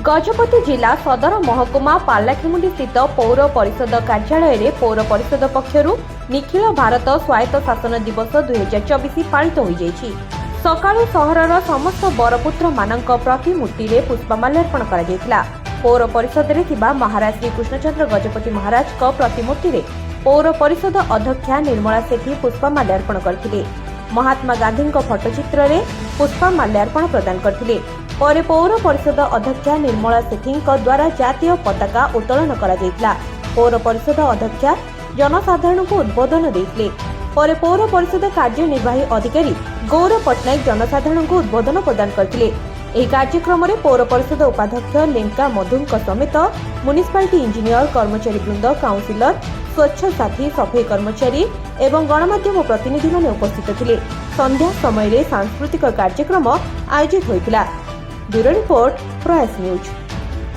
गजपति जिला सदर महकुमा पालाखेमुंडी स्थित पौर परिषद कार्यालय में पौर परिषद पक्षरु निखिल भारत स्वायत्त शासन दिवस 2024 पालित हो जाइछि। सकाळु सहरर समस्त बरपुत्र मानक प्रतिमूर्ति रे पुष्पमाल्यार्पण करा जायतिला। पौर परिषद रे थिबा महाराज श्री कृष्णचंद्र गजपति महाराज को प्रतिमूर्ति रे पौर परिषद अध्यक्षा निर्मला सेठी पुष्पमाल्यार्पण करथिले। महात्मा गांधी फोटोचित्र रे पुष्पमाल्यार्पण प्रदान करथिले। परे पौर परिषद अध्यक्षा निर्मला सेठी द्वारा जातीय पताका उत्तोलन करा जायतिला। पौर परिषद अध्यक्षा जनसाधारण को उद्बोधन देथिले। परे पौर परिषद कार्यनिर्वाही अधिकारी गौरव पटनायक जनसाधारण को उद्बोधन प्रदान करथिले। ଏହି କାର୍ଯ୍ୟକ୍ରମରେ ପୌର ପରିଷଦ ଉପାଧ୍ୟକ୍ଷ ଲେଙ୍କା ମଧୁଙ୍କ ସମେତ ମ୍ୟୁନିସିପାଲିଟି ଇଞ୍ଜିନିୟର କର୍ମଚାରୀ ବୃନ୍ଦ କାଉନ୍ସିଲର ସ୍ୱଚ୍ଛ ସାଥୀ ସଫେଇ କର୍ମଚାରୀ ଏବଂ ଗଣମାଧ୍ୟମ ପ୍ରତିନିଧିମାନେ ଉପସ୍ଥିତ ଥିଲେ। ସନ୍ଧ୍ୟା ସମୟରେ ସାଂସ୍କୃତିକ କାର୍ଯ୍ୟକ୍ରମ ଆୟୋଜିତ ହୋଇଥିଲା। ବ୍ୟୁରୋ ରିପୋର୍ଟ ପ୍ରୟାସ ନ୍ୟୁଜ।